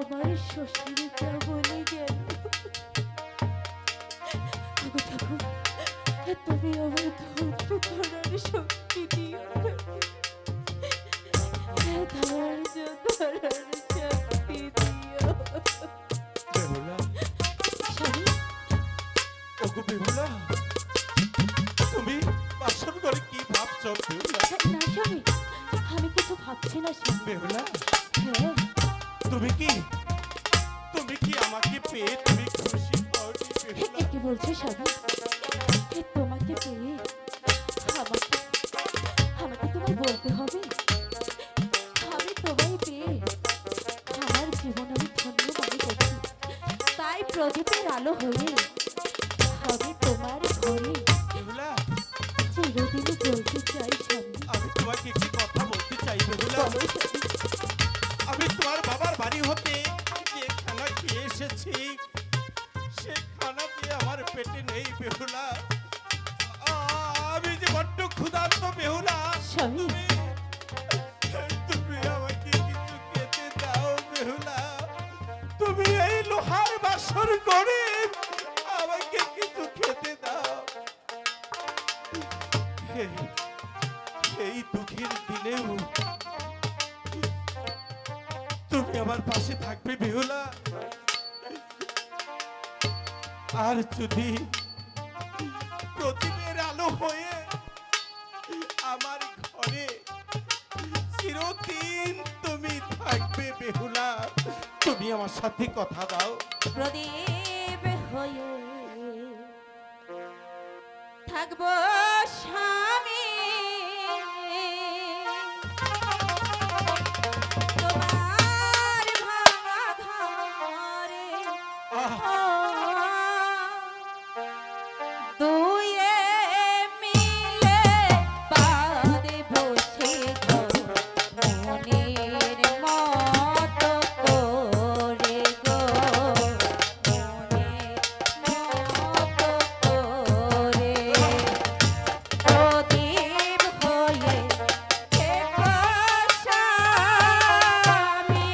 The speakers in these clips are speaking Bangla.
আমার শ্বশুর যা বলে গেল, ওগো ঠাকুর, তুমি আমার ধৈর্য ধরার শক্তি দিও, ধৈর্য ধরার শক্তি দিও। বেহুলা, স্বামী, ওগো বেহুলা, তুমি বাসর ঘরে কি ভাবছো বেহুলা? না স্বামী, আমি কিছু ভাবছি না স্বামী। বেহুলা, হ্যাঁ, তুমি কি আমাকে পেয়ে তুমি খুশি হওনি বেহুলা? কি বলছো স্বামী? তোমাকে পেয়ে আমাকে আমাকে তোমায় বলতে হবে, আমি তোমায় পেয়ে আমার জীবন আমি ধন্য মনে করছি। তাই প্রদীপের আলো হয়ে আমি তোমার ঘরে বেহুলা, চিরদিনই বলতে চাই স্বামী। আমি তোমাকে একটি কথা বলতে চাই বেহুলা। বলো স্বামী। আমি তোমার বাবার বাড়ি হতে যে খানা খেয়ে এসেছি, সে খানা দিয়ে আমার পেটে নেই বেহুলা। আমি যে বড্ড ক্ষুধার্ত বেহুলা। স্বামী, তুমি আমাকে কিছু খেতে দাও বেহুলা। তুমি এই লোহার বাসর করে আমাকে কিছু খেতে দাও। এই দুঃখের দিনেও তুমি আমার পাশে থাকবে বেহুলা। আর যদি প্রদীপের আলো হয়ে আমার ঘরে চিরদিন তুমি থাকবে বেহুলা। তুমি আমার সাথে কথা দাও। প্রদীপ হয়ে থাকবো স্বামী, তোমার ভাঙা ঘরে আহ, দুয়ে মিলে বাঁধে বসে গো মনের মতো করে গো, মনের মতো করে প্রদীপ হয়ে থেকো স্বামী।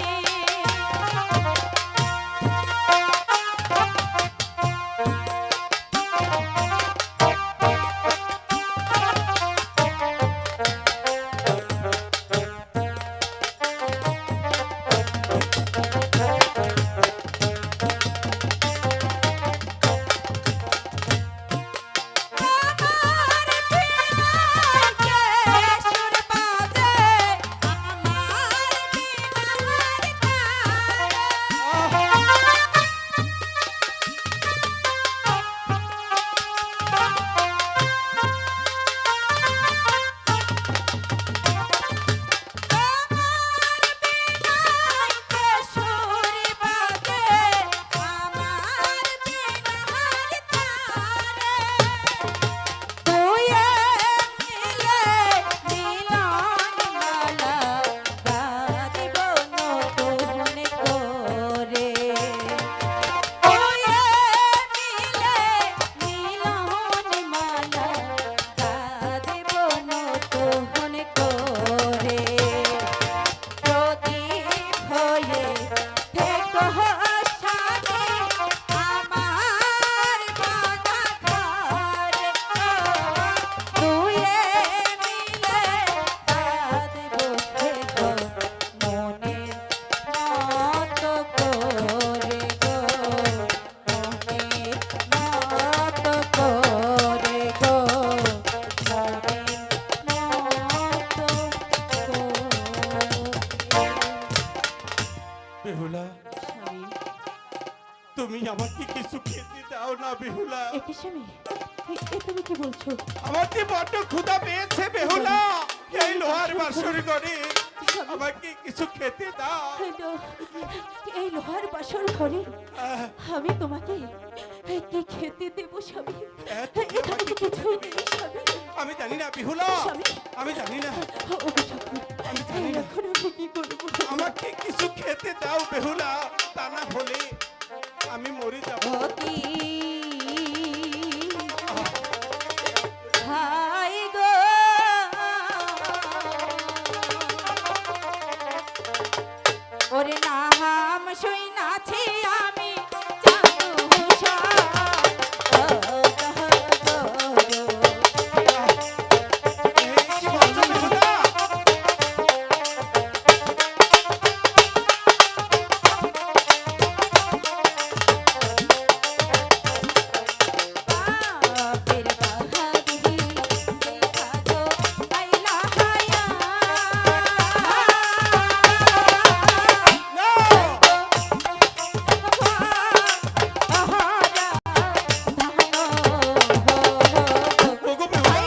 বেহুলা, তুমি আমাকে কিছু খেতে দাও না বেহুলা। একে স্বামী, তুমি কি বলছো? আমার যে বড্ড ক্ষুধা পেয়েছে বেহুলা। এই লোহার বাসর করে আমাকে কিছু খেতে দাও। এই লোহার বাসর ঘরে আহ, আমি তোমাকে কি খেতে দেবো স্বামী? তুমি এখানে আমাকে তো কিছুই নেই স্বামী। আমি জানি না বেহুলা, স্বামী, আমি জানি না। ওগো ঠাকুর, আমি জানি না। এখন আমি কি করবো? আমাকে কিছু খেতে দাও বেহুলা, তা না হলে আমি মরে যাব। অতি হাই গো, ওরে নাম শুই নাছি আমি চাঁদু হুসা এই কি বলছো বেহুলা? বাপের বাহাদি দেখা গো আইলা হায়া না! ওগো বেহুলা!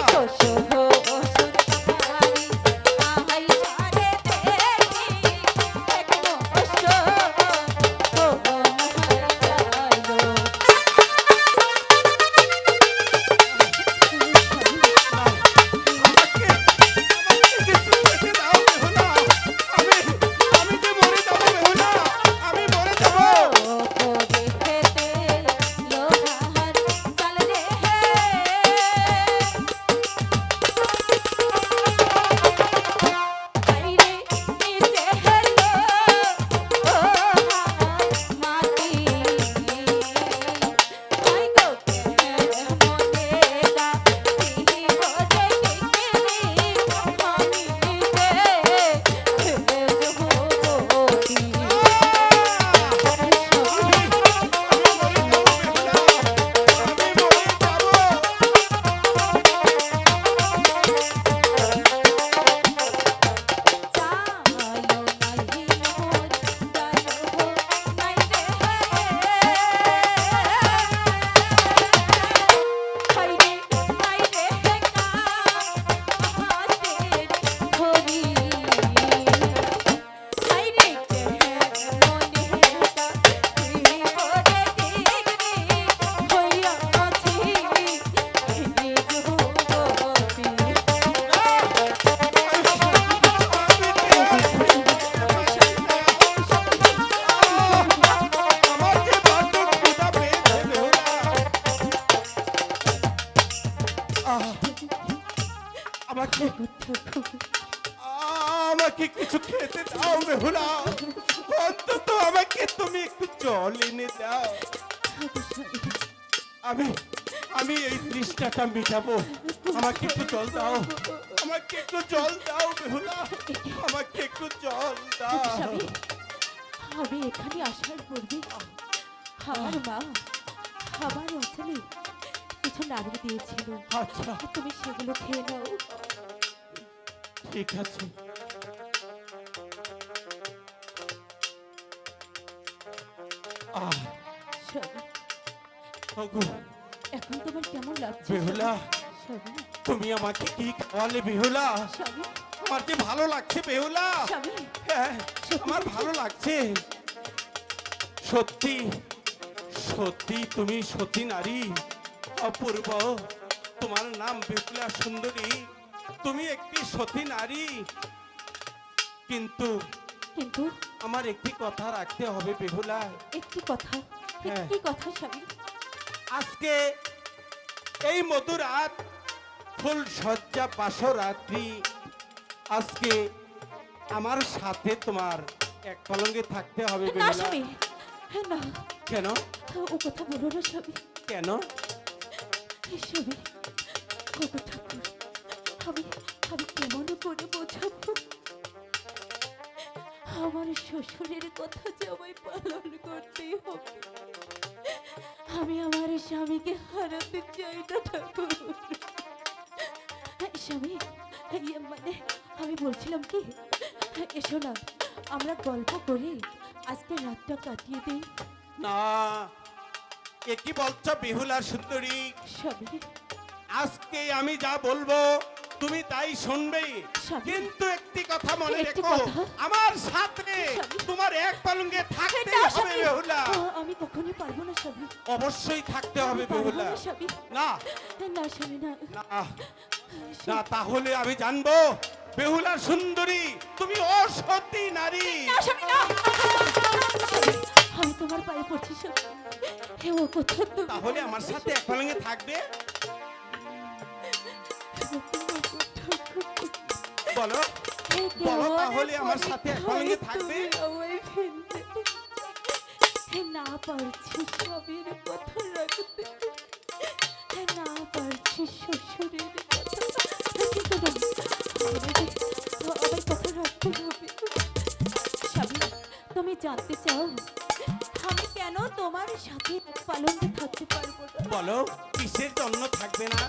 আমাকে কিছু খেতে দাও বেহুলা। আমি যে মরে যাবো বেহুলা। আমি মরে যাবো। আমার যে বড্ড ক্ষুধা পেয়েছে বেহুলা। আমাকে আমাকে কিছু খেতে দাও বেহুলা। অন্তত আমাকে তুমি একটু জল এনে দাও। আমি আমি এই তৃষ্ণাটা মিটাবো। আমাকে একটু জল দাও। আমাকে একটু জল দাও বেহুলা। আমাকে একটু জল দাও। স্বামী, আমি এখানে আসার পূর্বে আমার মা আমার অঞ্চলে কিছু নাড়ু দিয়েছিল, আচ্ছা তুমি সেগুলো খেয়ে নাও। ঠিক আছে। স্বামী, ওগো এখন তোমার কেমন লাগছে বেহুলা, স্বামী? তুমি আমাকে কি খাওয়ালে বেহুলা? স্বামী, আমার যে ভালো লাগছে বেহুলা। স্বামী, হ্যাঁ, আমার ভালো লাগছে। সত্যি সত্যি তুমি সতী নারী, অপূর্ব। তোমার নাম বেহুলা সুন্দরী। তুমি একটি সতী নারী। কিন্তু কিন্তু আমার একটি কথা রাখতে হবে বেহুলা। একটি কথা, হ্যাঁ। কি কথা স্বামী? আজকে এই মধুরাত, ফুল সজ্জা বাসরাত্রি, আজকে আমার সাথে তোমার এক পলঙ্গে থাকতে হবে না বেহুলা। স্বামী, না, কেন ও কথা বলো না স্বামী। কেন? স্বামী, ওগো ঠাকুর, আমি আমি কেমন করে বোঝাবো? আমার শ্বশুরের কথা যে আমায় পালন করতেই হবে। আমি আমার স্বামীকে হারাতে চাই না ঠাকুর। স্বামী, মানে আমি বলছিলাম কি, এসো না আমরা গল্প করে আজকে রাতটা কাটিয়ে দিই। না, এ কি বলছো বেহুলা সুন্দরী? স্বামী, আজকে আমি যা বলবো তুমি তাই শুনবে। স্বামী। কিন্তু একটি কথা মনে একটি রেখো, কথা? আমার সাথে স্বামী। তোমার এক পলঙ্গে থাকতে না, হবে স্বামী, বেহুলা। আমি কখনোই পারবো না স্বামী। অবশ্যই থাকতে হবে আমি পারবো বেহুলা। না স্বামী। না না স্বামী, না। না না, তাহলে আমি জানবো বেহুলা সুন্দরী তুমি অসতী নারী। না স্বামী, না। আমি তোমার পায়ে পড়ছি স্বামী। হে ও কথা তুমি তাহলে আমার সাথে এক পলঙ্গে থাকবে? বলো বলো, তাহলে আমার সাথে এক পলঙ্গে থাকবে? না পারছি স্বামীর কথা রাখতে, না পারছি শ্বশুরের কথা, কিন্তু না, আমার কথা রাখতে হবে। স্বামী, তুমি জানতে চাও আমি কেন তোমার সাথে এক পালঙ্কে থাকতে পারবো না? বলো কিসের জন্য থাকবে না?